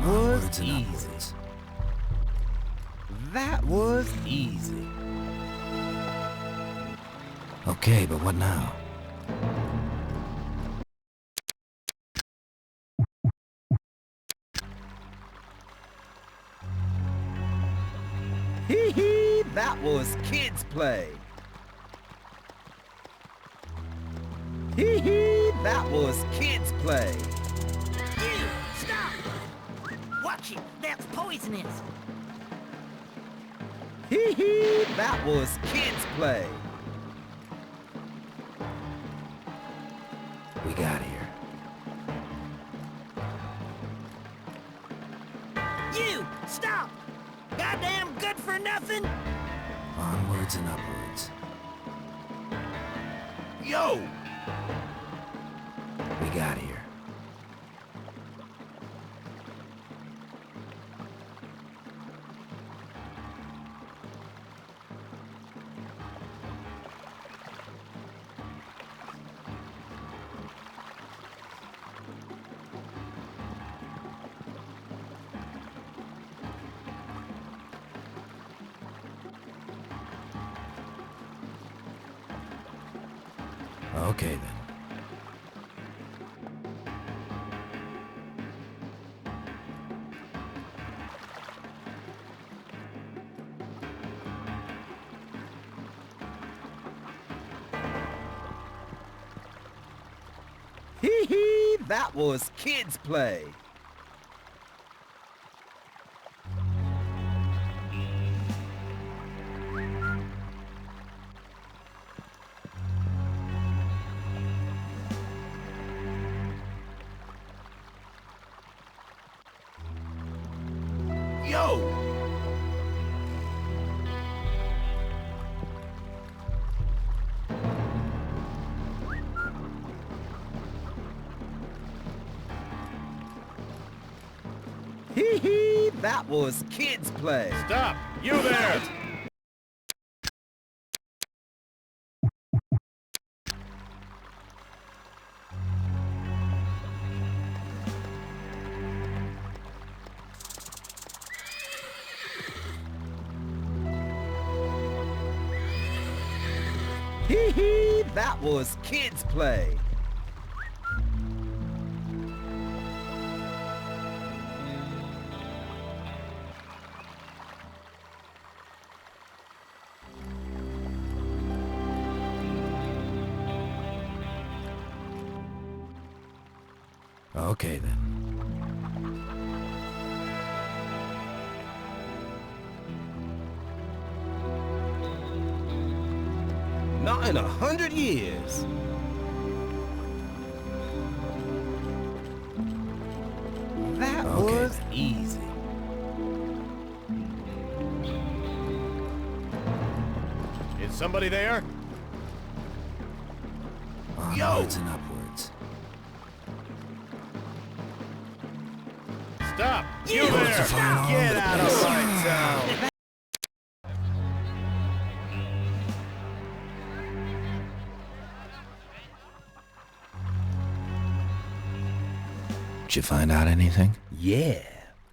was easy. That was easy. Okay, but what now? Hee hee, that was kids play. Hee hee, that was kids play. You, stop! Watch it, that's poisonous. Hee hee, that was kids play. We got here. You, stop! Goddamn good for nothing! Onwards and upwards. Yo! We got here. Okay then. Hee hee, that was kids play. Yo! Hee hee, that was kids play. Stop! You there! Hee hee, that was kids play. Okay then. Not in 100 years. That Okay. was easy. Is somebody there? Onwards and upwards. Stop! You You, there! stop! Get out of my town! Did you find out anything? Yeah,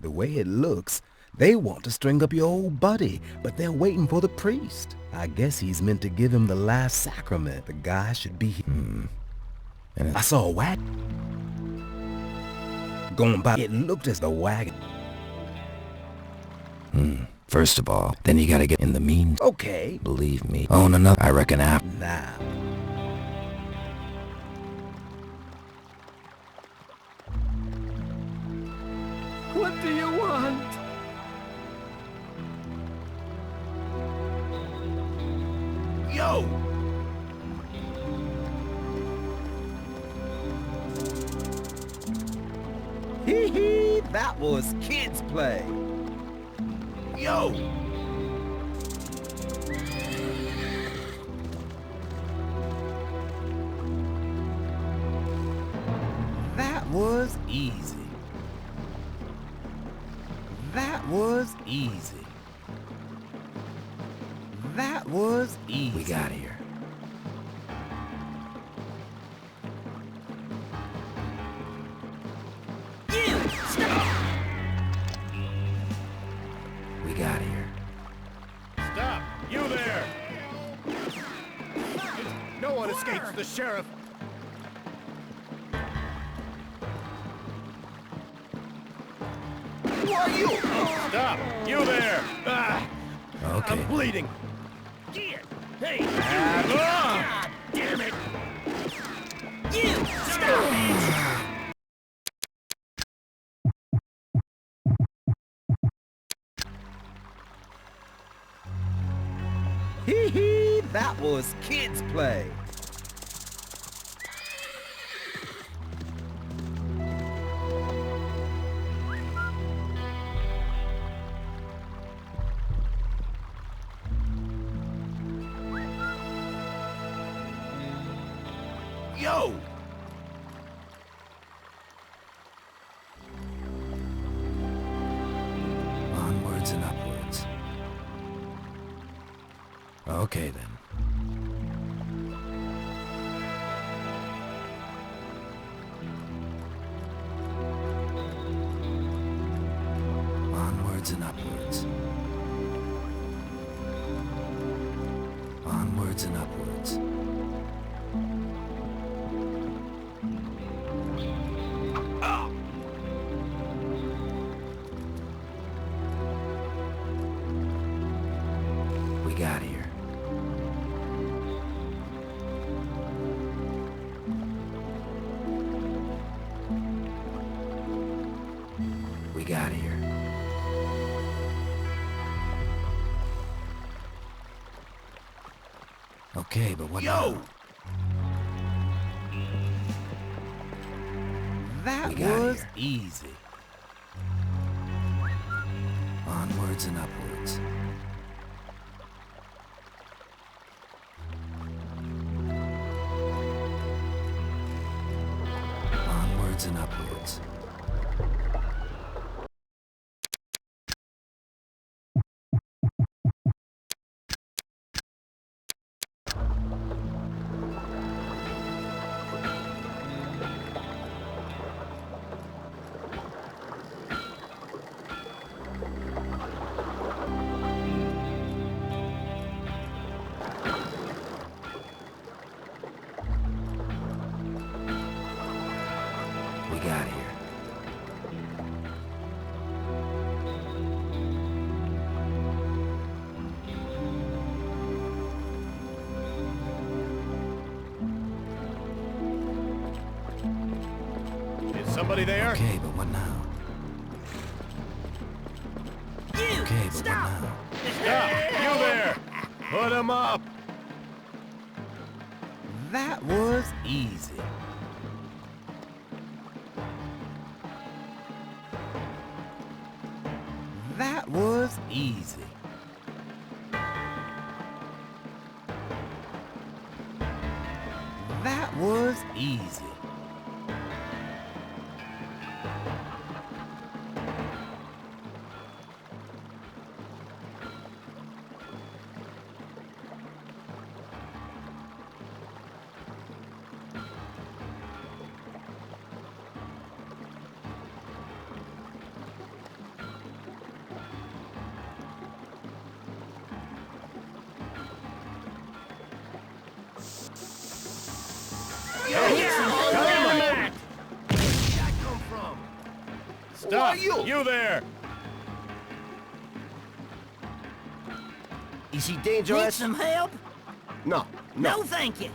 the way it looks, they want to string up your old buddy, but they're waiting for the priest. I guess he's meant to give him the last sacrament. The guy should be... And I saw a wagon going by. It looked as the wagon. First of all, then you gotta get in the mean. Okay, Believe me. Own another. I reckon after. now. What do you want? Yo! Hee hee, that was kids play. Yo! That was easy. That was easy. That was easy. We got here. You, stop! It's the sheriff. Who are you? Stop! You there! Ah, Okay. I'm bleeding. Get! Hey! Ah, God damn it! You! Stop it! Hee hee, that was kids' play. Yo! Onwards and upwards. Okay then. Onwards and upwards. Onwards and upwards. We got here. We got here. Okay, but what Yo! now? That We got was here. easy. Onwards and upwards. Onwards and upwards. We got here. Is somebody there? Okay, but what now? You! Okay, but Stop! what now? Stop! You there! Put him up! That was easy. That was easy. That was easy. Dynamite! Where'd that come from? Stop! are you? You there! Is he dangerous? Need some help? No, No, thank you.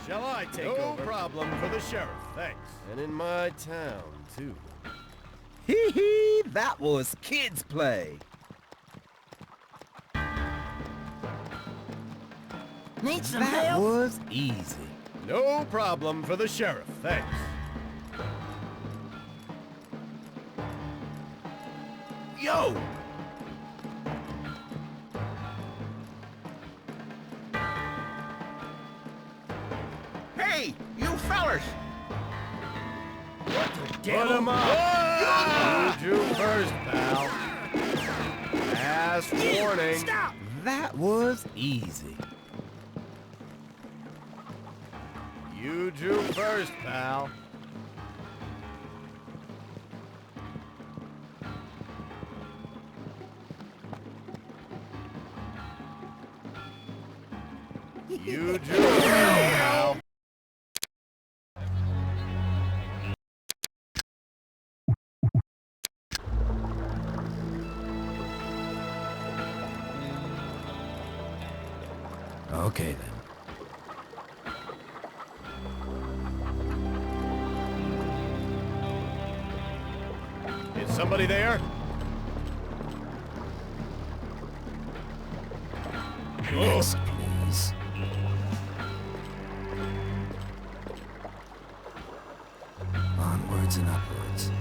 Shall I take over? No problem for the sheriff, thanks. And in my town, too. Hee hee, that was kids' play. Need some That help? was easy. No problem for the sheriff, thanks. Yo! Hey, you fellas! What the Put devil? him up! You drew first, pal. Last warning. Stop! That was easy. You drew first, pal. You do well now. Okay, then. Is somebody there? Yes, please. Onwards and upwards.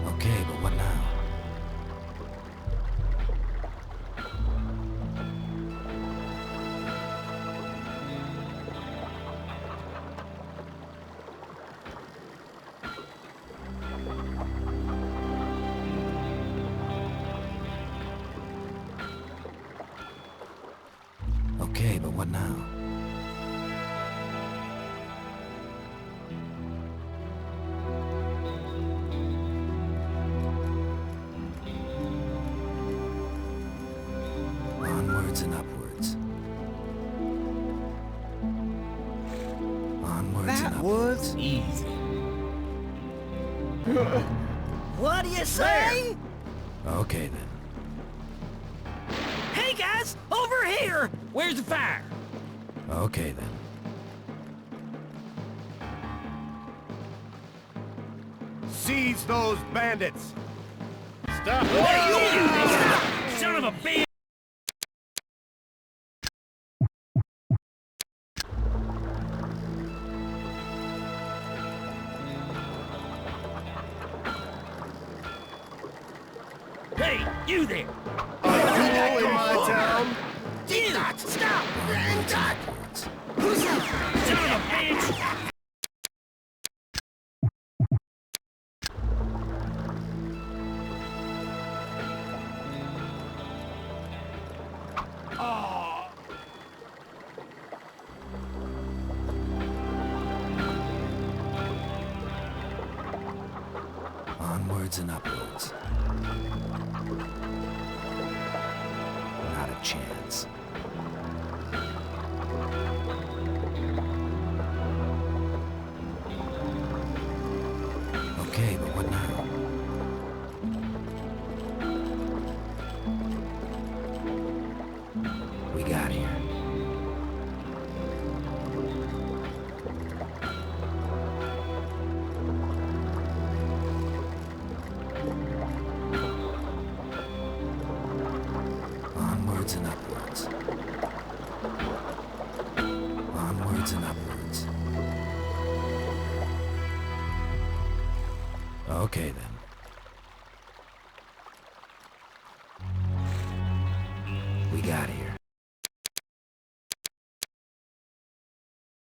Okay, but what now? Okay, but what now? Onwards and upwards. Onwards and That upwards. was easy. What do you say? Okay, then. Hey, guys, over here! Where's the fire? Okay, then. Seize those bandits! Stop! Son of a bitch! Hey, you there! You in my town? You! Stop! Onwards. Son of a bitch! Onwards and upwards. Not a chance. Okay, but what now? We got here. Onwards and upwards. Onwards and upwards. Okay, then. We got here.